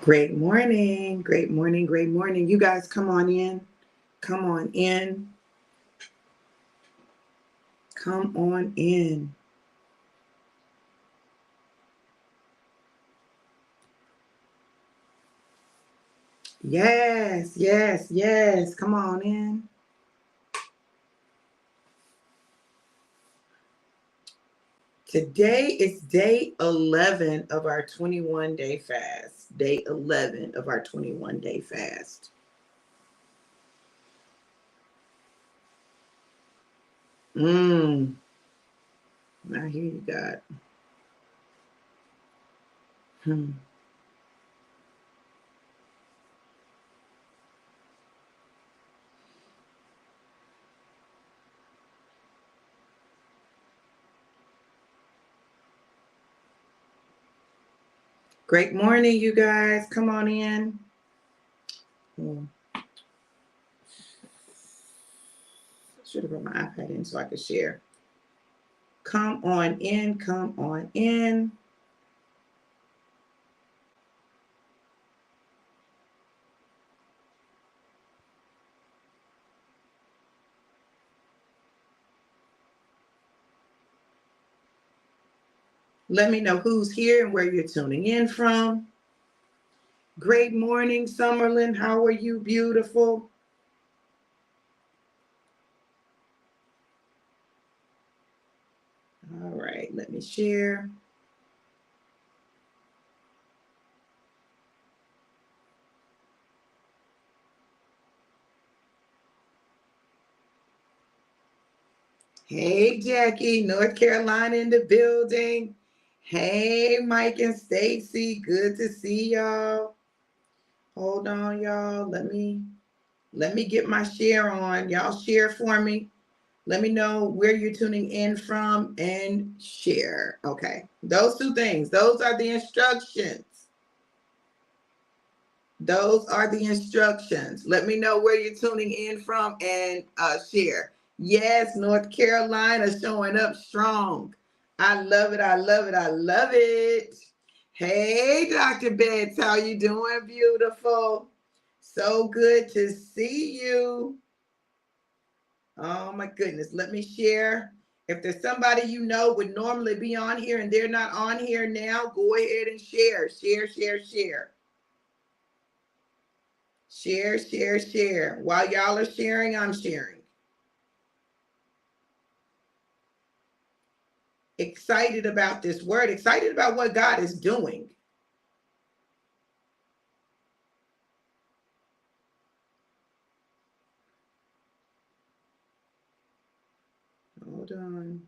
Great morning. Great morning. Great morning. You guys come on in. Come on in. Come on in. Yes, yes, yes. Come on in. Today is day 11 of our 21-day fast. Day 11 of our 21-day fast. Now here you got. Hmm. Great morning, you guys. Come on in. Hmm. Should have brought my iPad in so I could share. Come on in. Come on in. Let me know who's here and where you're tuning in from. Great morning, Summerlin. How are you, beautiful? All right, let me share. Hey, Jackie, North Carolina in the building. Hey, Mike and Stacy. Good to see y'all. Hold on, y'all. Let me get my share on. Y'all share for me. Let me know where you're tuning in from and share. Okay. Those two things. Those are the instructions. Those are the instructions. Let me know where you're tuning in from and share. Yes, North Carolina showing up strong. I love it. I love it. I love it. Hey, Dr. Betts, how you doing? Beautiful. So good to see you. Oh my goodness. Let me share. If there's somebody you know would normally be on here and they're not on here now, go ahead and share. Share, share, share. Share, share, share. While y'all are sharing, I'm sharing. Excited about this word, excited about what God is doing. Hold on.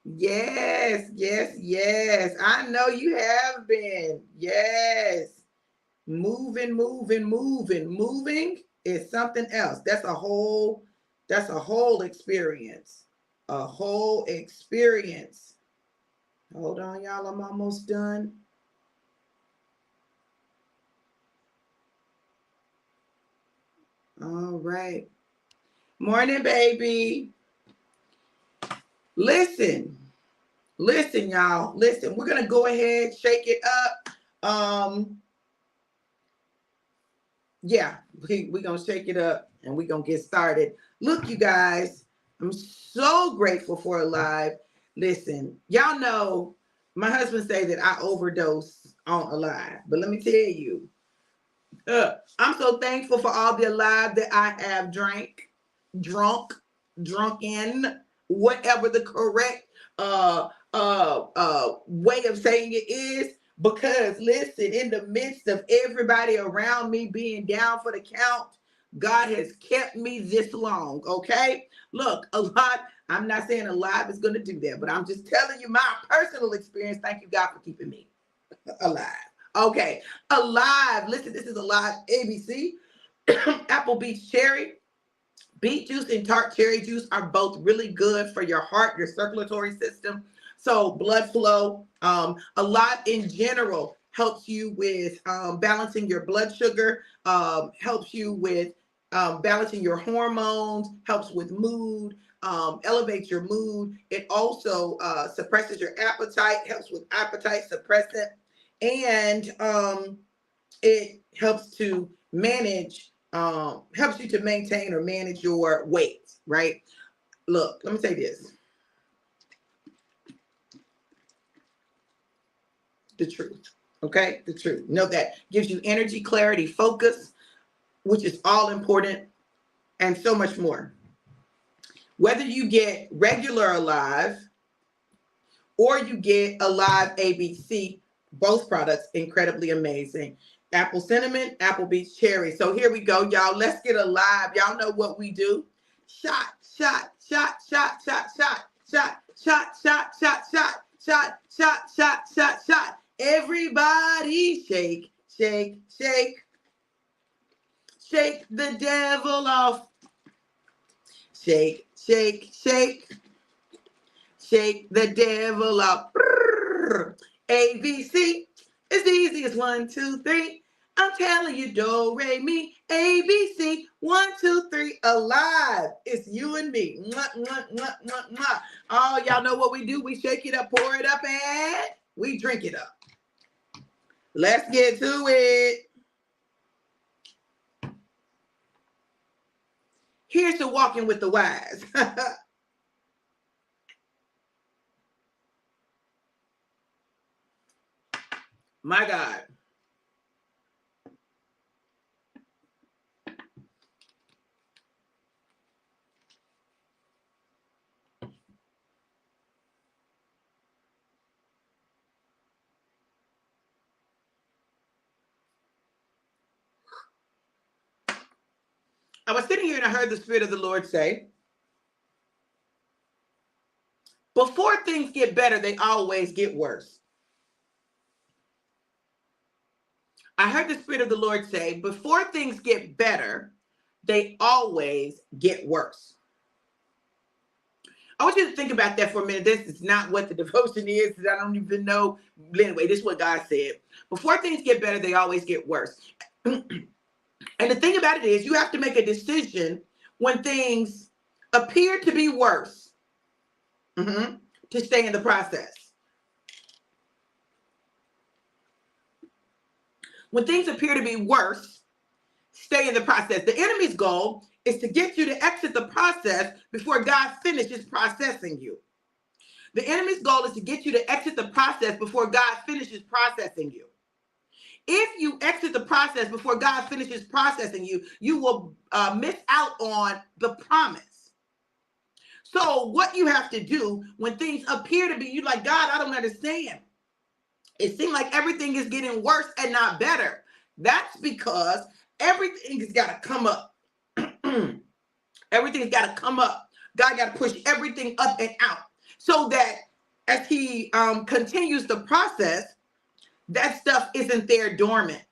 Yes, yes, yes. I know you have been. Yes. Moving, moving, moving. Moving is something else. That's a whole experience. A whole experience. Hold on, y'all. I'm almost done. All right. Morning, baby. Listen, listen, y'all. Listen, we're gonna go ahead, shake it up. Yeah, we're gonna shake it up and we're gonna get started. Look, you guys, I'm so grateful for Alive. Listen, y'all know my husband say that I overdose on Alive, but let me tell you, I'm so thankful for all the Alive that I have drunken, whatever the correct way of saying it is. Because listen, in the midst of everybody around me being down for the count, God has kept me this long. Okay, look, a lot. I'm not saying Alive is going to do that, but I'm just telling you my personal experience. Thank you, God, for keeping me alive. Okay, Alive. Listen, this is Alive ABC. Apple Beach Cherry. Beet juice and tart cherry juice are both really good for your heart, your circulatory system. So blood flow, a lot in general helps you with balancing your blood sugar, helps you with balancing your hormones, helps with mood, elevates your mood. It also suppresses your appetite, helps with appetite suppressant, and it helps to manage, helps you to maintain or manage your weight, right? Look, let me say this. The truth, okay? The truth. Know that gives you energy, clarity, focus, which is all important, and so much more. Whether you get regular Alive or you get Alive ABC, both products incredibly amazing. Apple cinnamon, apple beach cherry. So here we go, y'all. Let's get Alive. Y'all know what we do. Shot, shot, shot, shot, shot, shot, shot, shot, shot, shot, shot, shot, shot, shot, shot, shot. Everybody shake, shake, shake. Shake the devil off. Shake, shake, shake. Shake the devil off. ABC is the easiest. 1, 2, 3. I'm telling you, do, re, mi, ABC. 1, 2, 3. Alive. It's you and me. Mwah, mwah, mwah, mwah, mwah. Oh, y'all know what we do. We shake it up, pour it up, and we drink it up. Let's get to it. Here's to walking with the wise. My God. I was sitting here and I heard the Spirit of the Lord say, before things get better, they always get worse. I heard the Spirit of the Lord say, before things get better, they always get worse. I want you to think about that for a minute. This is not what the devotion is. I don't even know. Anyway, this is what God said. Before things get better, they always get worse. And the thing about it is, you have to make a decision when things appear to be worse, to stay in the process. When things appear to be worse, stay in the process. The enemy's goal is to get you to exit the process before God finishes processing you. The enemy's goal is to get you to exit the process before God finishes processing you. If you exit the process before God finishes processing you, you will miss out on the promise. So what you have to do when things appear to be, you're like, God, I don't understand. It seems like everything is getting worse and not better. That's because everything has got to come up. Everything's got to come up. God got to push everything up and out so that as he continues the process, that stuff isn't there dormant.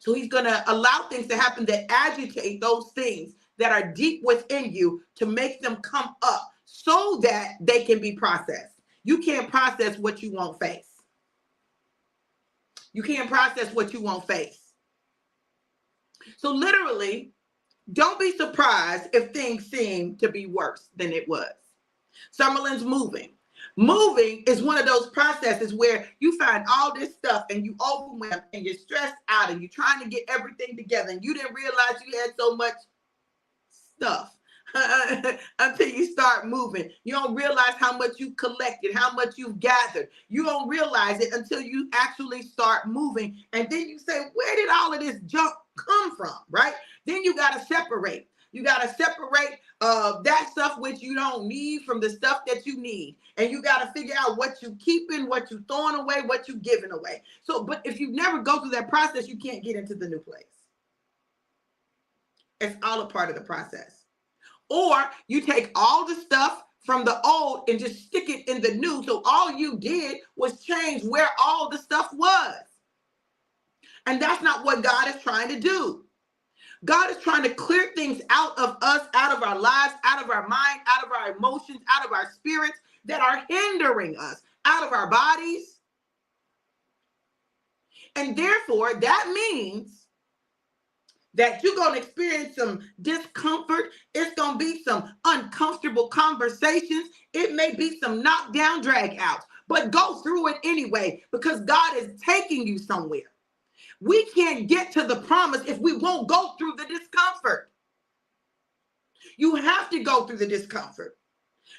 So he's going to allow things to happen that agitate those things that are deep within you to make them come up so that they can be processed. You can't process what you won't face. You can't process what you won't face. So literally, don't be surprised if things seem to be worse than it was. Summerlin's moving. Moving is one of those processes where you find all this stuff and you overwhelmed and you're stressed out and you're trying to get everything together and you didn't realize you had so much stuff until you start moving. You don't realize how much you collected, how much you've gathered. You don't realize it until you actually start moving. And then you say, where did all of this junk come from, right? Then you got to separate. You got to separate that stuff which you don't need from the stuff that you need. And you got to figure out what you keeping, what you throwing away, what you giving away. So, but if you never go through that process, you can't get into the new place. It's all a part of the process. Or you take all the stuff from the old and just stick it in the new. So all you did was change where all the stuff was. And that's not what God is trying to do. God is trying to clear things out of us, out of our lives, out of our mind, out of our emotions, out of our spirits that are hindering us, out of our bodies. And therefore, that means that you're going to experience some discomfort. It's going to be some uncomfortable conversations. It may be some knockdown drag outs, but go through it anyway because God is taking you somewhere. We can't get to the promise if we won't go through the discomfort. You have to go through the discomfort.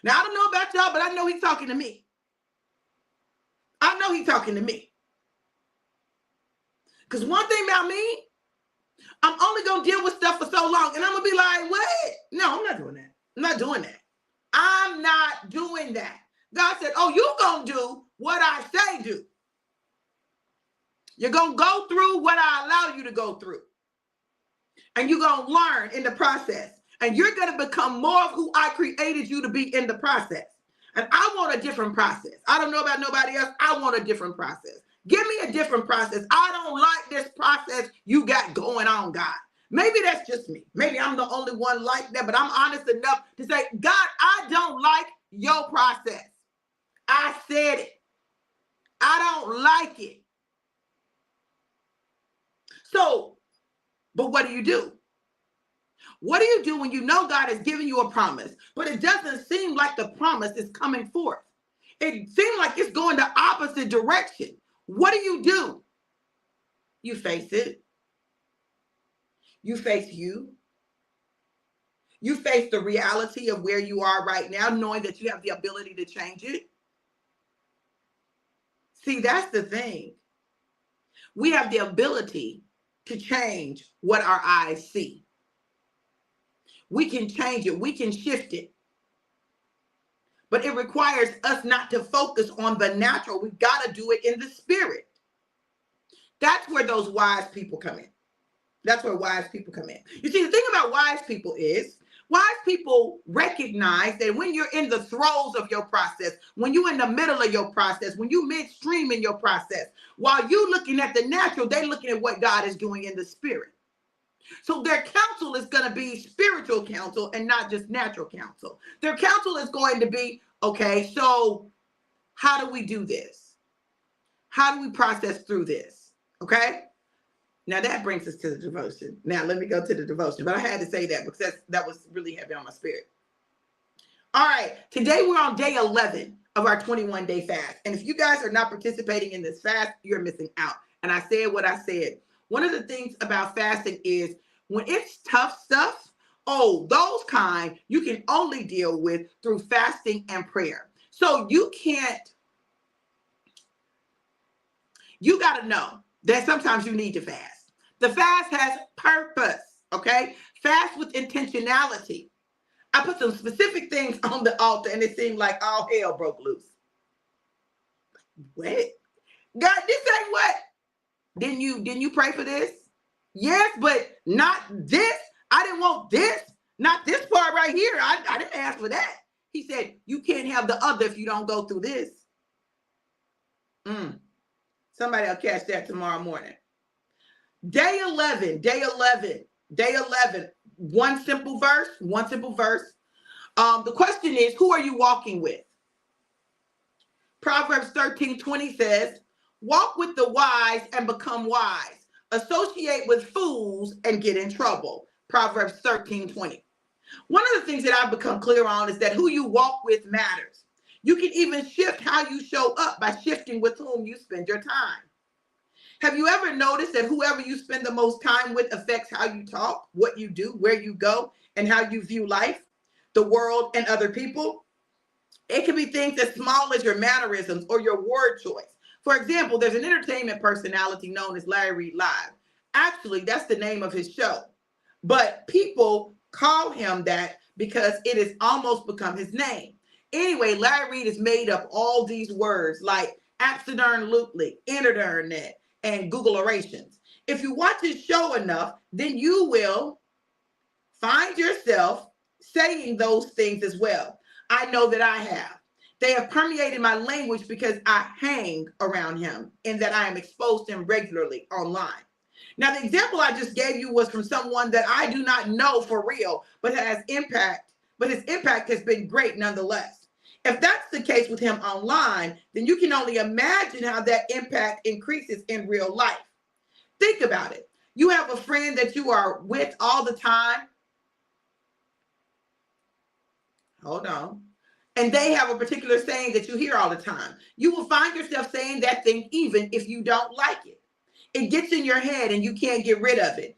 Now, I don't know about y'all, but I know he's talking to me. I know he's talking to me. Because one thing about me, I'm only going to deal with stuff for so long. And I'm going to be like, what? No, I'm not doing that. I'm not doing that. I'm not doing that. God said, oh, you're going to do what I say do. You're going to go through what I allow you to go through. And you're going to learn in the process. And you're going to become more of who I created you to be in the process. And I want a different process. I don't know about nobody else. I want a different process. Give me a different process. I don't like this process you got going on, God. Maybe that's just me. Maybe I'm the only one like that, but I'm honest enough to say, God, I don't like your process. I said it. I don't like it. So, but what do? What do you do when you know God has given you a promise, but it doesn't seem like the promise is coming forth? It seems like it's going the opposite direction. What do? You face it. You face you. You face the reality of where you are right now, knowing that you have the ability to change it. See, that's the thing. We have the ability to change what our eyes see. We can change it. We can shift it. But it requires us not to focus on the natural. We've got to do it in the spirit. That's where those wise people come in. That's where wise people come in. You see, the thing about wise people is, wise people recognize that when you're in the throes of your process, when you're in the middle of your process, when you're midstream in your process, while you're looking at the natural, they're looking at what God is doing in the spirit. So their counsel is going to be spiritual counsel and not just natural counsel. Their counsel is going to be, okay, so how do we do this? How do we process through this? Okay? Now that brings us to the devotion. Now let me go to the devotion. But I had to say that because that was really heavy on my spirit. All right. Today we're on day 11 of our 21-day fast. And if you guys are not participating in this fast, you're missing out. And I said what I said. One of the things about fasting is when it's tough stuff, those kind you can only deal with through fasting and prayer. So you got to know that sometimes you need to fast. The fast has purpose, okay? Fast with intentionality. I put some specific things on the altar and it seemed like all hell broke loose. What? God, this ain't what? Didn't you pray for this? Yes, but not this. I didn't want this. Not this part right here. I didn't ask for that. He said, you can't have the other if you don't go through this. Somebody will catch that tomorrow morning. Day 11. One simple verse. The question is, who are you walking with? Proverbs 13:20 says, walk with the wise and become wise. Associate with fools and get in trouble. Proverbs 13:20. One of the things that I've become clear on is that who you walk with matters. You can even shift how you show up by shifting with whom you spend your time. Have you ever noticed that whoever you spend the most time with affects how you talk, what you do, where you go, and how you view life, the world, and other people? It can be things as small as your mannerisms or your word choice. For example, there's an entertainment personality known as Larry Reed Live. Actually, that's the name of his show. But people call him that because it has almost become his name. Anyway, Larry Reed has made up all these words like absolutely, internet, and Google orations. If you watch his show enough, then you will find yourself saying those things as well. I know that I have. They have permeated my language because I hang around him and that I am exposed to him regularly online. Now, the example I just gave you was from someone that I do not know for real, but his impact has been great nonetheless. If that's the case with him online, then you can only imagine how that impact increases in real life. Think about it. You have a friend that you are with all the time. Hold on. And they have a particular saying that you hear all the time. You will find yourself saying that thing even if you don't like it. It gets in your head and you can't get rid of it.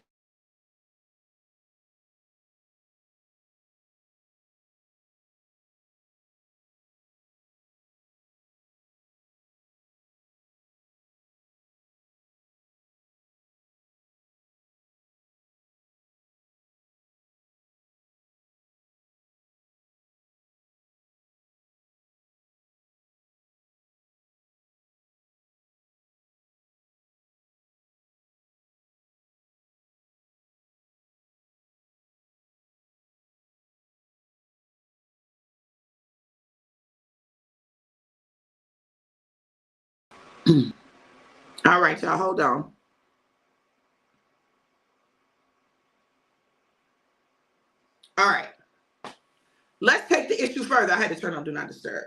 All right, y'all, hold on. All right. Let's take the issue further. I had to turn on Do Not Disturb.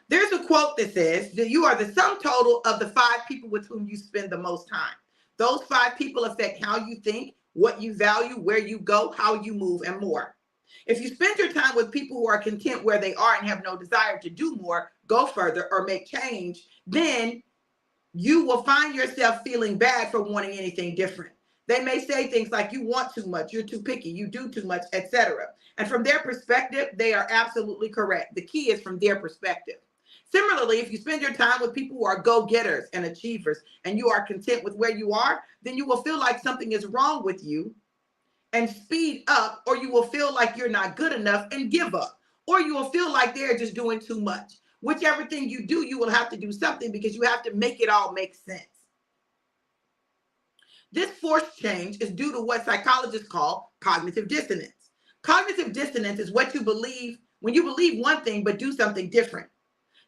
There's a quote that says that you are the sum total of the 5 people with whom you spend the most time. Those 5 people affect how you think, what you value, where you go, how you move, and more. If you spend your time with people who are content where they are and have no desire to do more, go further, or make change, then you will find yourself feeling bad for wanting anything different. They may say things like, you want too much, you're too picky, you do too much, etc. And from their perspective, they are absolutely correct. The key is from their perspective. Similarly, if you spend your time with people who are go-getters and achievers and you are content with where you are, then you will feel like something is wrong with you and speed up, or you will feel like you're not good enough and give up, or you will feel like they're just doing too much. Whichever thing you do, you will have to do something because you have to make it all make sense. This forced change is due to what psychologists call cognitive dissonance. Cognitive dissonance is what you believe when you believe one thing but do something different.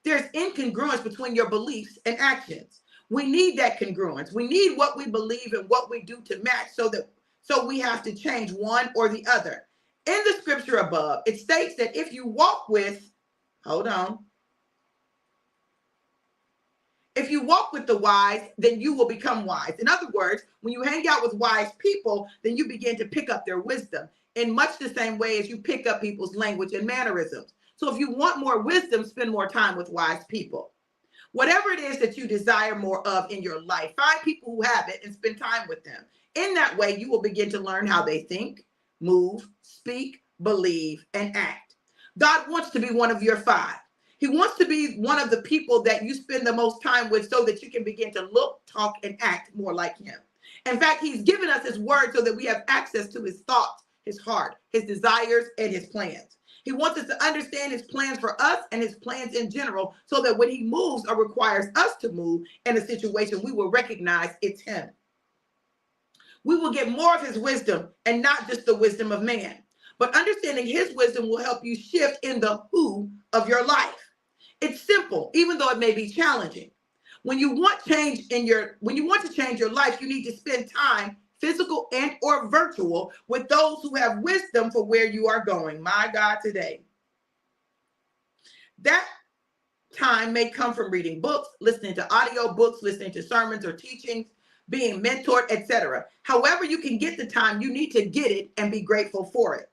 There's incongruence between your beliefs and actions. We need that congruence. We need what we believe and what we do to match, so we have to change one or the other. In the scripture above, it states that if you walk with, hold on, if you walk with the wise, then you will become wise. In other words, when you hang out with wise people, then you begin to pick up their wisdom in much the same way as you pick up people's language and mannerisms. So if you want more wisdom, spend more time with wise people. Whatever it is that you desire more of in your life, find people who have it and spend time with them. In that way, you will begin to learn how they think, move, speak, believe, and act. God wants to be one of your 5. He wants to be one of the people that you spend the most time with so that you can begin to look, talk, and act more like him. In fact, he's given us his word so that we have access to his thoughts, his heart, his desires, and his plans. He wants us to understand his plans for us and his plans in general so that when he moves or requires us to move in a situation, we will recognize it's him. We will get more of his wisdom and not just the wisdom of man. But understanding his wisdom will help you shift in the who of your life. It's simple, even though it may be challenging. When you want to change your life, you need to spend time, physical and or virtual, with those who have wisdom for where you are going. My God, today. That time may come from reading books, listening to audio books, listening to sermons or teachings, being mentored, etc. However you can get the time, you need to get it and be grateful for it.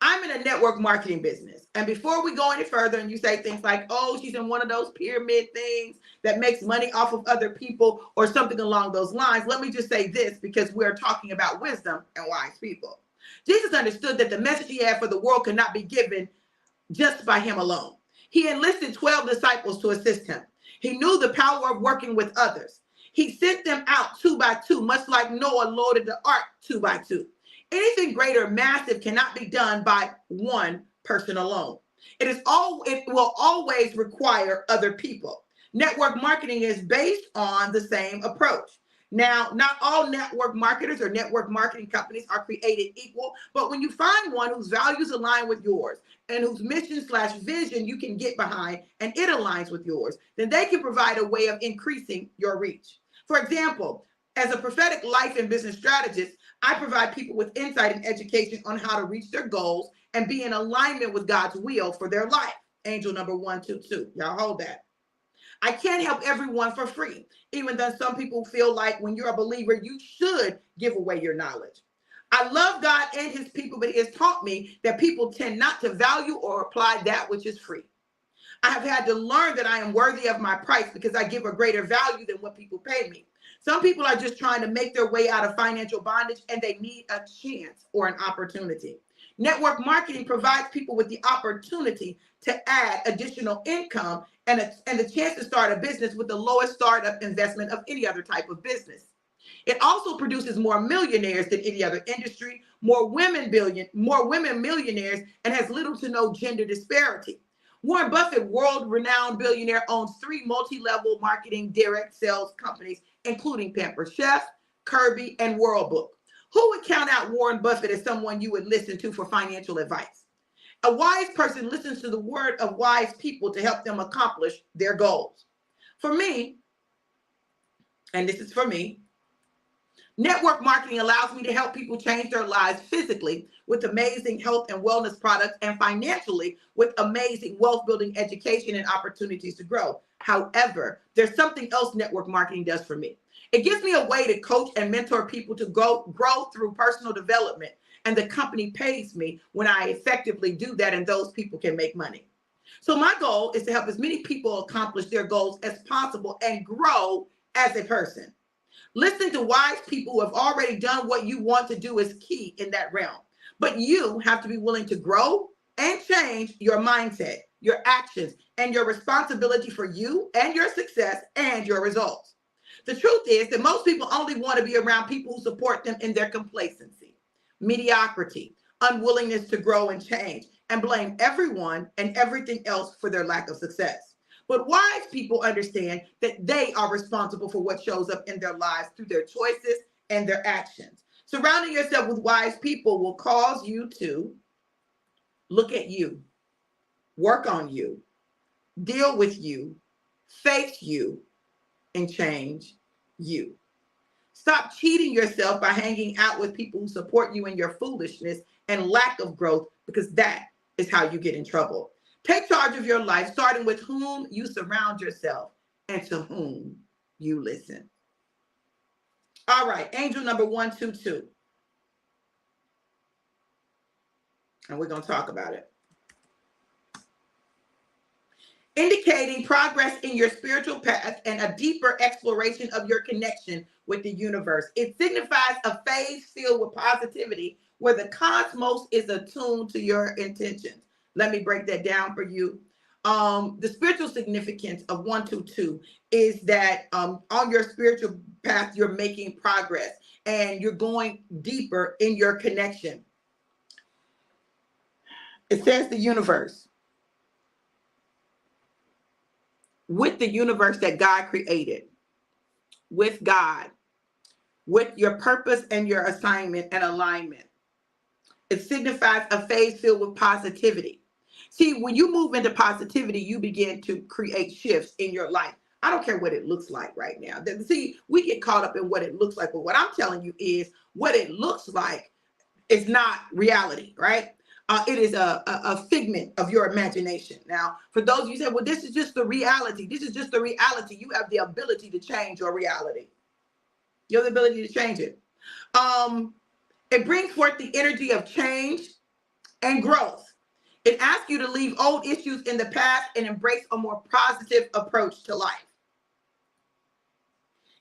I'm in a network marketing business. And before we go any further and you say things like, oh, she's in one of those pyramid things that makes money off of other people or something along those lines, let me just say this, because we're talking about wisdom and wise people. Jesus understood that the message he had for the world could not be given just by him alone. He enlisted 12 disciples to assist him. He knew the power of working with others. He sent them out 2 by 2, much like Noah loaded the ark 2 by 2. Anything great or massive cannot be done by one person alone. It will always require other people. Network marketing is based on the same approach. Now, not all network marketers or network marketing companies are created equal, but when you find one whose values align with yours and whose mission/vision you can get behind and it aligns with yours, then they can provide a way of increasing your reach. For example, as a prophetic life and business strategist, I provide people with insight and education on how to reach their goals and be in alignment with God's will for their life. Angel number 122. Y'all hold that. I can't help everyone for free, even though some people feel like when you're a believer, you should give away your knowledge. I love God and his people, but he has taught me that people tend not to value or apply that which is free. I have had to learn that I am worthy of my price because I give a greater value than what people pay me. Some people are just trying to make their way out of financial bondage and they need a chance or an opportunity. Network marketing provides people with the opportunity to add additional income and the chance to start a business with the lowest startup investment of any other type of business. It also produces more millionaires than any other industry, more women millionaires, and has little to no gender disparity. Warren Buffett, world-renowned billionaire, owns 3 multi-level marketing direct sales companies, including Pamper Chef, Kirby, and World Book. Who would count out Warren Buffett as someone you would listen to for financial advice? A wise person listens to the word of wise people to help them accomplish their goals. For me, and this is for me, network marketing allows me to help people change their lives physically with amazing health and wellness products and financially with amazing wealth building education and opportunities to grow. However, there's something else network marketing does for me. It gives me a way to coach and mentor people to grow through personal development, and the company pays me when I effectively do that, and those people can make money. So my goal is to help as many people accomplish their goals as possible and grow as a person. Listening to wise people who have already done what you want to do is key in that realm. But you have to be willing to grow and change your mindset, your actions, and your responsibility for you and your success and your results. The truth is that most people only want to be around people who support them in their complacency, mediocrity, unwillingness to grow and change, and blame everyone and everything else for their lack of success. But wise people understand that they are responsible for what shows up in their lives through their choices and their actions. Surrounding yourself with wise people will cause you to look at you, work on you, deal with you, face you, and change you. Stop cheating yourself by hanging out with people who support you in your foolishness and lack of growth, because that is how you get in trouble. Take charge of your life, starting with whom you surround yourself and to whom you listen. All right, angel number 122. And we're going to talk about it. Indicating progress in your spiritual path and a deeper exploration of your connection with the universe. It signifies a phase filled with positivity where the cosmos is attuned to your intentions. Let me break that down for you. The spiritual significance of 122 is that on your spiritual path, you're making progress and you're going deeper in your connection. It says the universe. With the universe that God created, with God, with your purpose and your assignment and alignment. It signifies a phase filled with positivity. See, when you move into positivity, you begin to create shifts in your life. I don't care what it looks like right now. See, we get caught up in what it looks like, but what I'm telling you is what it looks like is not reality, right? It is a figment of your imagination. Now, for those of you who say, well, this is just the reality. This is just the reality. You have the ability to change your reality. You have the ability to change it. It brings forth the energy of change and growth. It asks you to leave old issues in the past and embrace a more positive approach to life.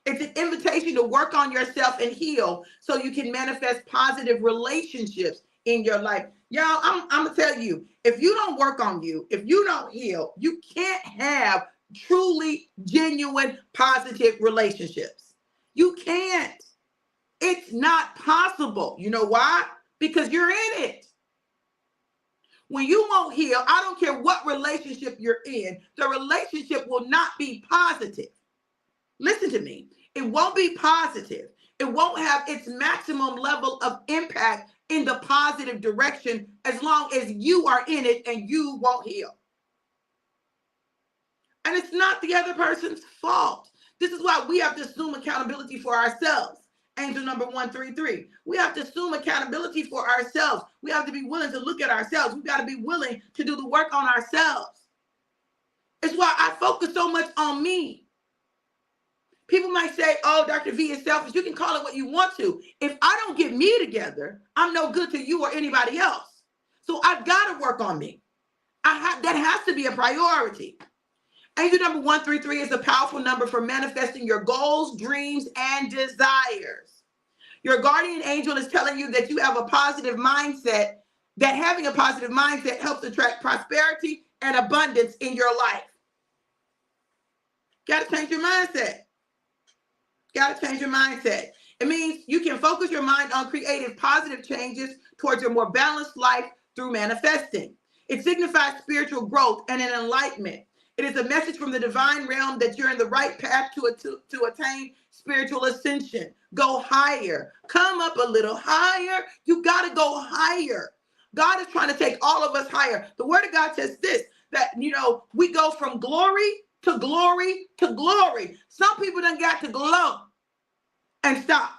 It's an invitation to work on yourself and heal so you can manifest positive relationships in your life. Y'all, I'm going to tell you, if you don't work on you, if you don't heal, you can't have truly genuine positive relationships. You can't. It's not possible. You know why? Because you're in it. When you won't heal, I don't care what relationship you're in, the relationship will not be positive. Listen to me. It won't be positive. It won't have its maximum level of impact in the positive direction as long as you are in it and you won't heal. And it's not the other person's fault. This is why we have to assume accountability for ourselves. Angel number 133. We have to assume accountability for ourselves. We have to be willing to look at ourselves. We've got to be willing to do the work on ourselves. It's why I focus so much on me. People might say, oh, Dr. V is selfish. You can call it what you want to. If I don't get me together, I'm no good to you or anybody else. So I've got to work on me. That has to be a priority. Angel number 133 is a powerful number for manifesting your goals, dreams, and desires. Your guardian angel is telling you that you have a positive mindset, that having a positive mindset helps attract prosperity and abundance in your life. Got to change your mindset. Got to change your mindset. It means you can focus your mind on creative, positive changes towards a more balanced life through manifesting. It signifies spiritual growth and an enlightenment. It is a message from the divine realm that you're in the right path to attain spiritual ascension. Go higher. Come up a little higher. You got to go higher. God is trying to take all of us higher. The word of God says this, that, we go from glory to glory to glory. Some people done got to glow and stop.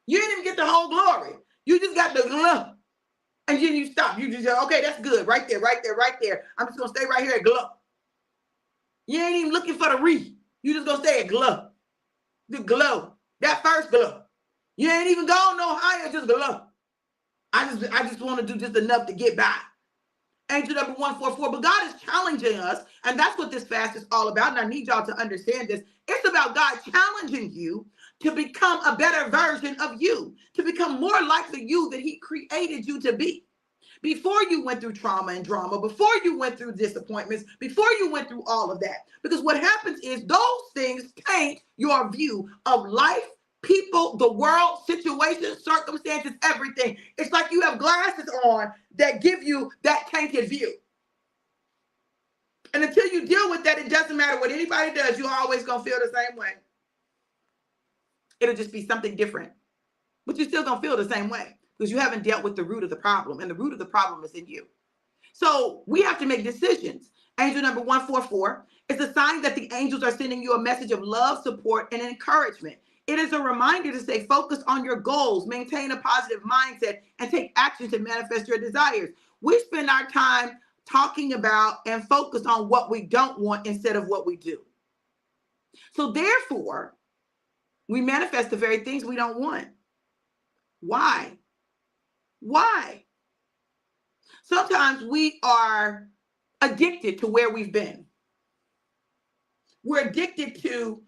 You didn't even get the whole glory. You just got the glow. And then you stop. You just say, okay, that's good. Right there, right there, right there. I'm just going to stay right here at glow. You ain't even looking for the re. You just going to stay at glow. The glow. That first glow. You ain't even going no higher, just glow. I just want to do just enough to get by. Angel number 144. But God is challenging us, and that's what this fast is all about. And I need y'all to understand this. It's about God challenging you to become a better version of you, to become more like the you that he created you to be. Before you went through trauma and drama, before you went through disappointments, before you went through all of that. Because what happens is those things taint your view of life, people, the world, situations, circumstances, everything. It's like you have glasses on that give you that tainted view. And until you deal with that, it doesn't matter what anybody does, you're always going to feel the same way. It'll just be something different. But you're still going to feel the same way because you haven't dealt with the root of the problem. And the root of the problem is in you. So we have to make decisions. Angel number 144 is a sign that the angels are sending you a message of love, support, and encouragement. It is a reminder to stay focused on your goals, maintain a positive mindset, and take action to manifest your desires. We spend our time talking about and focus on what we don't want instead of what we do. So therefore, we manifest the very things we don't want. Why? Why? Sometimes we are addicted to where we've been. We're addicted to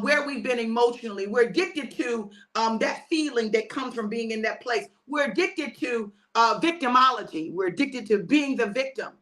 where we've been emotionally. We're addicted to that feeling that comes from being in that place. We're addicted to victimology. We're addicted to being the victim.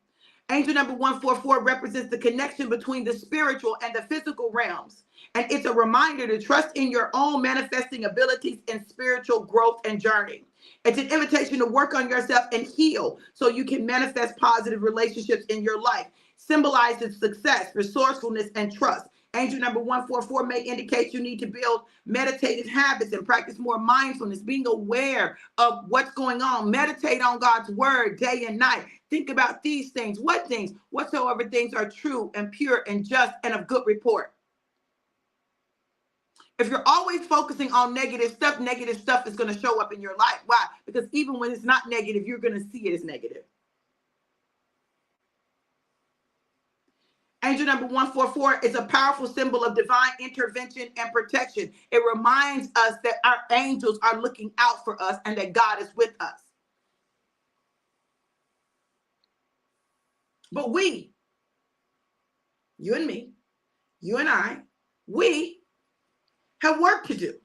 Angel number 144 represents the connection between the spiritual and the physical realms. And it's a reminder to trust in your own manifesting abilities and spiritual growth and journey. It's an invitation to work on yourself and heal so you can manifest positive relationships in your life. Symbolizes success, resourcefulness, and trust. Angel number 144 may indicate you need to build meditative habits and practice more mindfulness, being aware of what's going on. Meditate on God's word day and night. Think about these things. What things? Whatsoever things are true and pure and just and of good report. If you're always focusing on negative stuff is going to show up in your life. Why? Because even when it's not negative, you're going to see it as negative. Angel number 144 is a powerful symbol of divine intervention and protection. It reminds us that our angels are looking out for us and that God is with us. But we, you and me, you and I, we have work to do.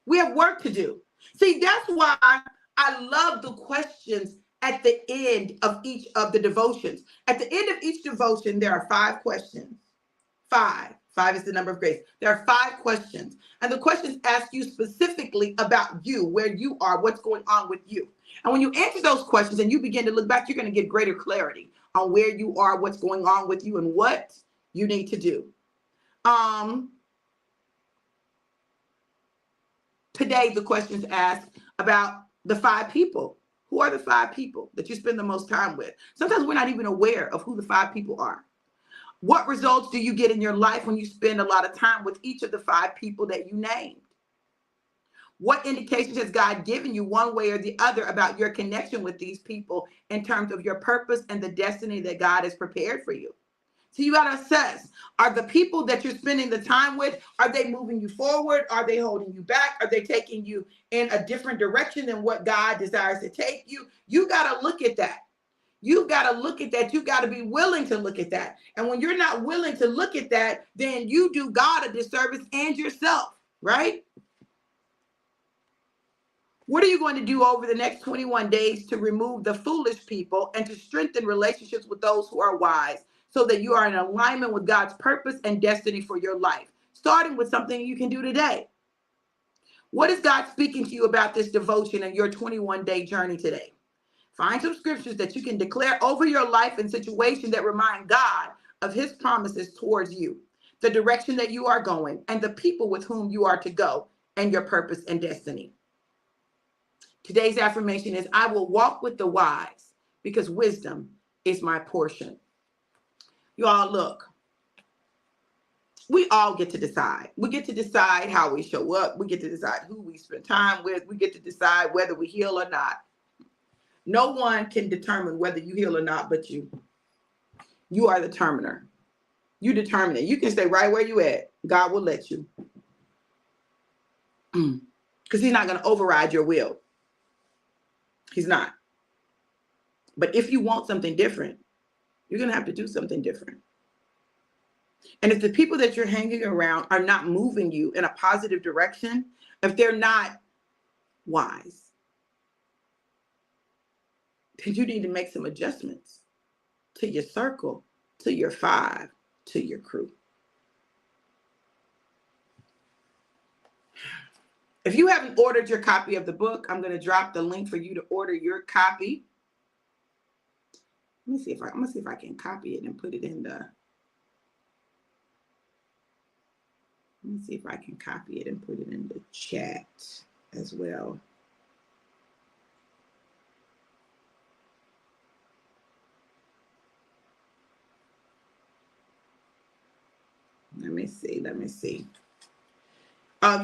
We have work to do. See, that's why I love the questions at the end of each of the devotions. At the end of each devotion, there are 5 questions. 5. 5 is the number of grace. There are 5 questions. And the questions ask you specifically about you, where you are, what's going on with you. And when you answer those questions and you begin to look back, you're going to get greater clarity on where you are, what's going on with you, and what you need to do. Today, the questions ask about the 5 people. Who are the 5 people that you spend the most time with? Sometimes we're not even aware of who the 5 people are. What results do you get in your life when you spend a lot of time with each of the 5 people that you named? What indications has God given you one way or the other about your connection with these people in terms of your purpose and the destiny that God has prepared for you? So you got to assess, are the people that you're spending the time with, are they moving you forward? Are they holding you back? Are they taking you in a different direction than what God desires to take you? You got to look at that. You got to look at that. You got to be willing to look at that. And when you're not willing to look at that, then you do God a disservice and yourself, right? What are you going to do over the next 21 days to remove the foolish people and to strengthen relationships with those who are wise so that you are in alignment with God's purpose and destiny for your life? Starting with something you can do today. What is God speaking to you about this devotion and your 21-day journey today? Find some scriptures that you can declare over your life and situation that remind God of his promises towards you, the direction that you are going, and the people with whom you are to go, and your purpose and destiny. Today's affirmation is, I will walk with the wise because wisdom is my portion. You all, look, we all get to decide. We get to decide how we show up. We get to decide who we spend time with. We get to decide whether we heal or not. No one can determine whether you heal or not but you. You are the determiner. You determine it. You can stay right where you at. God will let you. Because he's not going to override your will. He's not. But if you want something different, you're going to have to do something different. And if the people that you're hanging around are not moving you in a positive direction, if they're not wise, then you need to make some adjustments to your circle, to your five, to your crew. If you haven't ordered your copy of the book, I'm going to drop the link for you to order your copy. I'm going to see if I can copy it and put it in the. Let me see if I can copy it and put it in the chat as well. Let me see.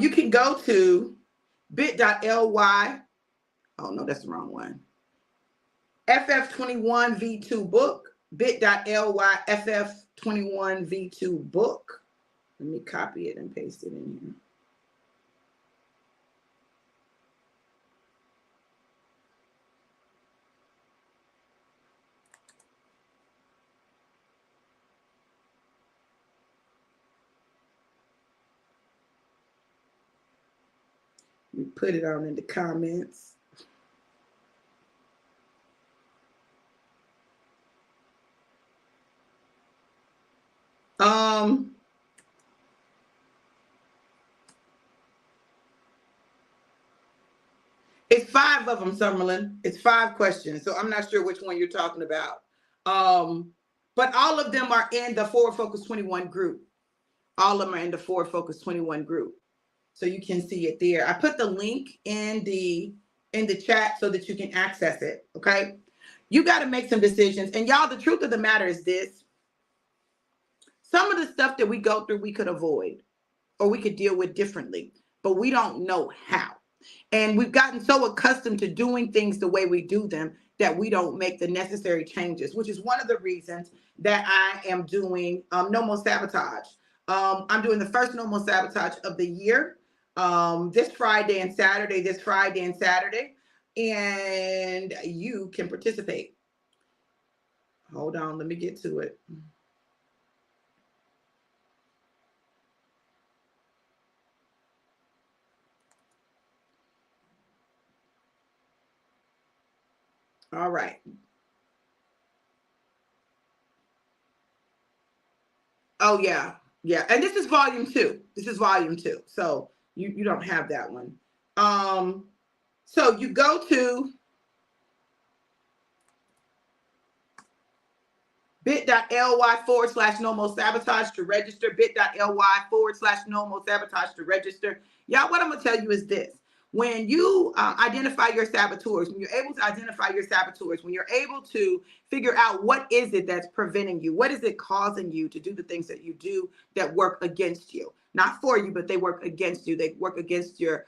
You can go to bit.ly. Oh, no, that's the wrong one. FF21V2 book, bit.ly FF21V2 book. Let me copy it and paste it in here. We put it on in the comments. It's 5 of them, Summerlin. It's 5 questions. So I'm not sure which one you're talking about. But all of them are in the Forward Focus 21 group. All of them are in the Forward Focus 21 group. So you can see it there. I put the link in the chat so that you can access it. Okay. You got to make some decisions. And y'all, the truth of the matter is this. Some of the stuff that we go through, we could avoid or we could deal with differently, but we don't know how. And we've gotten so accustomed to doing things the way we do them that we don't make the necessary changes, which is one of the reasons that I am doing No More Sabotage. I'm doing the first No More Sabotage of the year this Friday and Saturday, and you can participate. Hold on, let me get to it. All right. Oh, yeah. Yeah. And this is volume 2. So you don't have that one. So you go to bit.ly/no more sabotage to register, bit.ly/no more sabotage to register. Y'all, what I'm going to tell you is this. When you identify your saboteurs, when you're able to identify your saboteurs, when you're able to figure out what is it that's preventing you, what is it causing you to do the things that you do that work against you, not for you, but they work against you. They work against your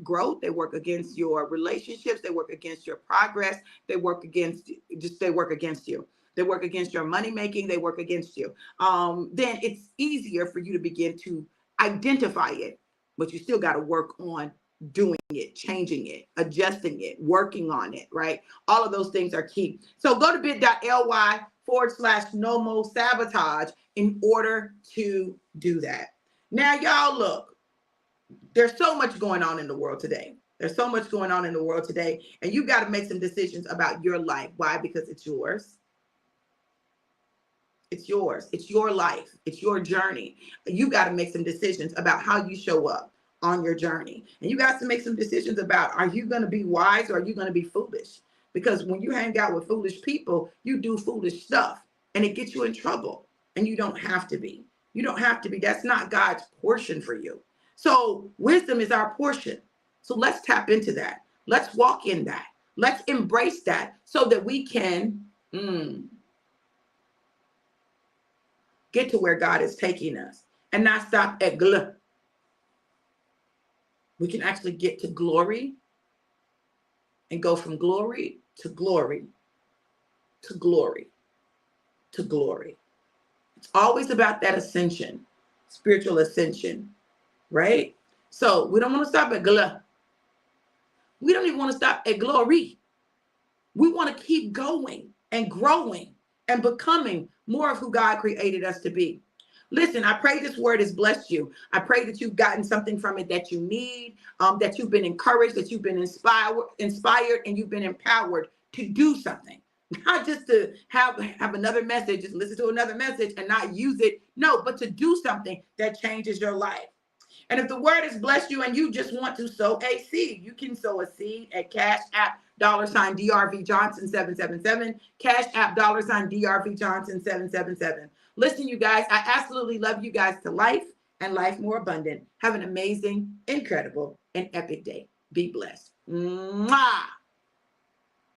growth. They work against your relationships. They work against your progress. They work against you. they work against your money making, they work against you, then it's easier for you to begin to identify it. But you still got to work on doing it, changing it, adjusting it, working on it, right? All of those things are key. So go to bit.ly/no sabotage in order to do that. Now, y'all, look, there's so much going on in the world today. There's so much going on in the world today, and you got to make some decisions about your life. Why? Because it's yours. It's yours. It's your life. It's your journey. You got to make some decisions about how you show up on your journey. And you got to make some decisions about, are you going to be wise or are you going to be foolish? Because when you hang out with foolish people, you do foolish stuff and it gets you in trouble. And you don't have to be. You don't have to be. That's not God's portion for you. So wisdom is our portion. So let's tap into that. Let's walk in that. Let's embrace that so that we can get to where God is taking us and not stop at gl. We can actually get to glory and go from glory to glory to glory to glory. It's always about that ascension, spiritual ascension, right? So we don't want to stop at gl. We don't even want to stop at glory. We want to keep going and growing and becoming more of who God created us to be. Listen, I pray this word has blessed you. I pray that you've gotten something from it that you need, that you've been encouraged, that you've been inspired, and you've been empowered to do something. Not just to have another message, just listen to another message and not use it. No, but to do something that changes your life. And if the word has blessed you and you just want to sow a seed, you can sow a seed at Cash App $DRV Johnson 777, Cash App $DRV Johnson 777. Listen, you guys, I absolutely love you guys to life and life more abundant. Have an amazing, incredible, and epic day. Be blessed. Mwah!